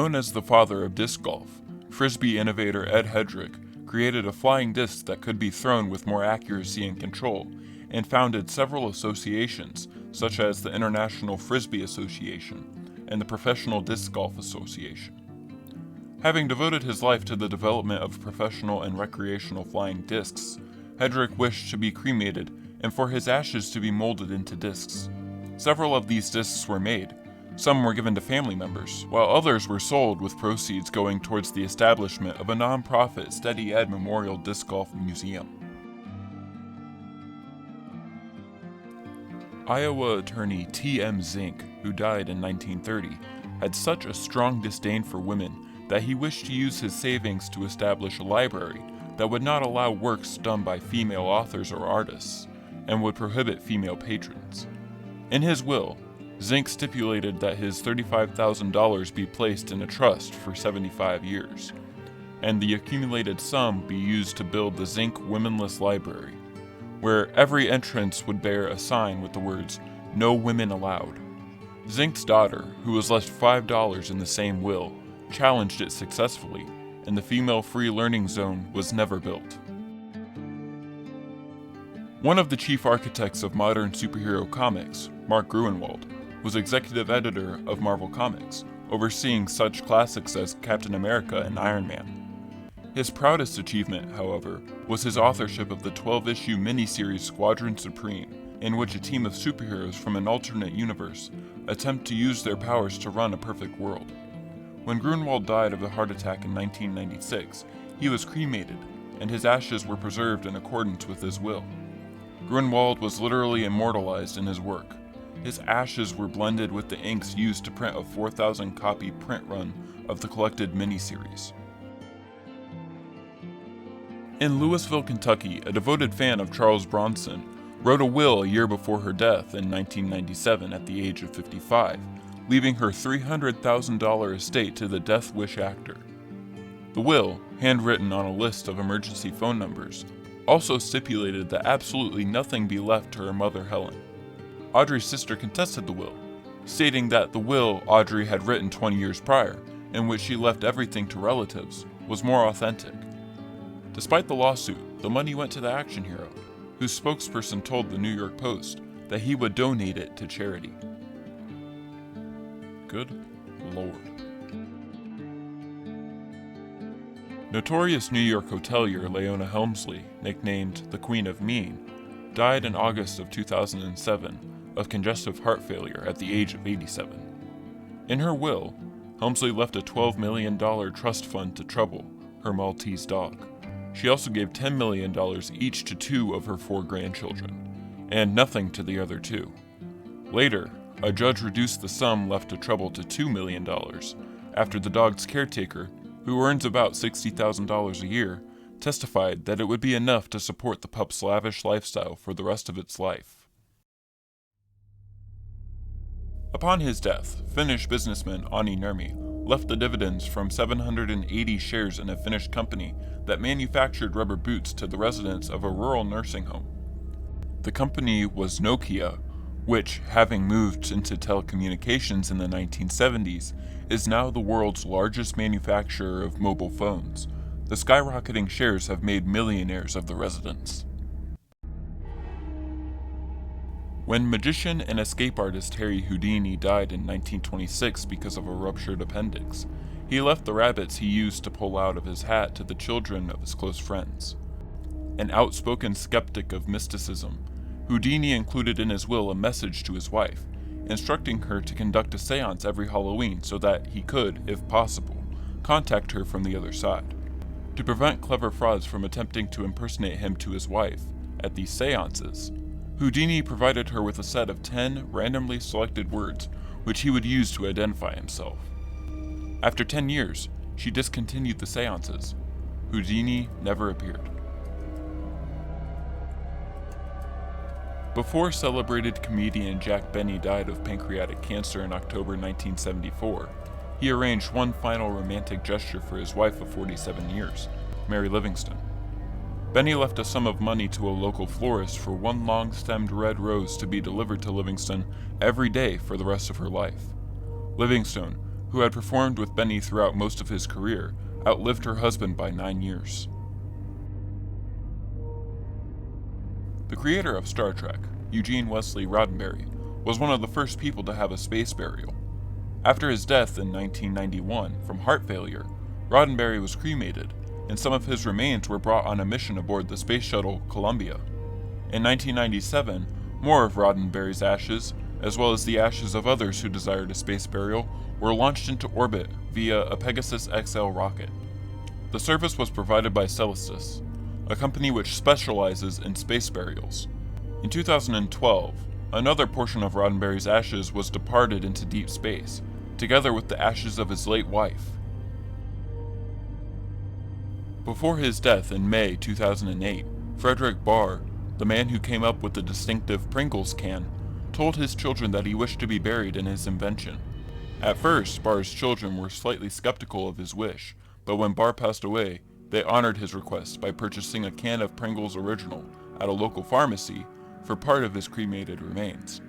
Known as the father of disc golf, Frisbee innovator Ed Hedrick created a flying disc that could be thrown with more accuracy and control, and founded several associations, such as the International Frisbee Association and the Professional Disc Golf Association. Having devoted his life to the development of professional and recreational flying discs, Hedrick wished to be cremated and for his ashes to be molded into discs. Several of these discs were made. Some were given to family members, while others were sold with proceeds going towards the establishment of a non-profit Steady Ed Memorial Disc Golf Museum. Iowa attorney T.M. Zinke, who died in 1930, had such a strong disdain for women that he wished to use his savings to establish a library that would not allow works done by female authors or artists, and would prohibit female patrons. In his will, Zinke stipulated that his $35,000 be placed in a trust for 75 years, and the accumulated sum be used to build the Zinke Womenless Library, where every entrance would bear a sign with the words, "No Women Allowed." Zinke's daughter, who was left $5 in the same will, challenged it successfully, and the female free learning zone was never built. One of the chief architects of modern superhero comics, Mark Gruenwald, was executive editor of Marvel Comics, overseeing such classics as Captain America and Iron Man. His proudest achievement, however, was his authorship of the 12-issue miniseries Squadron Supreme, in which a team of superheroes from an alternate universe attempt to use their powers to run a perfect world. When Greunwald died of a heart attack in 1996, he was cremated, and his ashes were preserved in accordance with his will. Greunwald was literally immortalized in his work. His ashes were blended with the inks used to print a 4,000-copy print run of the collected miniseries. In Louisville, Kentucky, a devoted fan of Charles Bronson wrote a will a year before her death in 1997 at the age of 55, leaving her $300,000 estate to the Death Wish actor. The will, handwritten on a list of emergency phone numbers, also stipulated that absolutely nothing be left to her mother Helen. Audrey's sister contested the will, stating that the will Audrey had written 20 years prior, in which she left everything to relatives, was more authentic. Despite the lawsuit, the money went to the action hero, whose spokesperson told the New York Post that he would donate it to charity. Good Lord. Notorious New York hotelier Leona Helmsley, nicknamed the Queen of Mean, died in August of 2007 of congestive heart failure at the age of 87. In her will, Helmsley left a $12 million trust fund to Trouble, her Maltese dog. She also gave $10 million each to 2 of her 4 grandchildren, and nothing to the other 2. Later, a judge reduced the sum left to Trouble to $2 million, after the dog's caretaker, who earns about $60,000 a year, testified that it would be enough to support the pup's lavish lifestyle for the rest of its life. Upon his death, Finnish businessman Ani Nurmi left the dividends from 780 shares in a Finnish company that manufactured rubber boots to the residents of a rural nursing home. The company was Nokia, which, having moved into telecommunications in the 1970s, is now the world's largest manufacturer of mobile phones. The skyrocketing shares have made millionaires of the residents. When magician and escape artist Harry Houdini died in 1926 because of a ruptured appendix, he left the rabbits he used to pull out of his hat to the children of his close friends. An outspoken skeptic of mysticism, Houdini included in his will a message to his wife, instructing her to conduct a seance every Halloween so that he could, if possible, contact her from the other side. To prevent clever frauds from attempting to impersonate him to his wife at these seances, Houdini provided her with a set of 10 randomly selected words which he would use to identify himself. After 10 years, she discontinued the seances. Houdini never appeared. Before celebrated comedian Jack Benny died of pancreatic cancer in October 1974, he arranged one final romantic gesture for his wife of 47 years, Mary Livingston. Benny left a sum of money to a local florist for one long-stemmed red rose to be delivered to Livingston every day for the rest of her life. Livingston, who had performed with Benny throughout most of his career, outlived her husband by 9 years. The creator of Star Trek, Eugene Roddenberry, was one of the first people to have a space burial. After his death in 1991 from heart failure, Roddenberry was cremated, and some of his remains were brought on a mission aboard the space shuttle Columbia. In 1997, more of Roddenberry's ashes, as well as the ashes of others who desired a space burial, were launched into orbit via a Pegasus XL rocket. The service was provided by Celestis, a company which specializes in space burials. In 2012, another portion of Roddenberry's ashes was departed into deep space, together with the ashes of his late wife. Before his death in May 2008, Frederick Barr, the man who came up with the distinctive Pringles can, told his children that he wished to be buried in his invention. At first, Barr's children were slightly skeptical of his wish, but when Barr passed away, they honored his request by purchasing a can of Pringles Original at a local pharmacy for part of his cremated remains.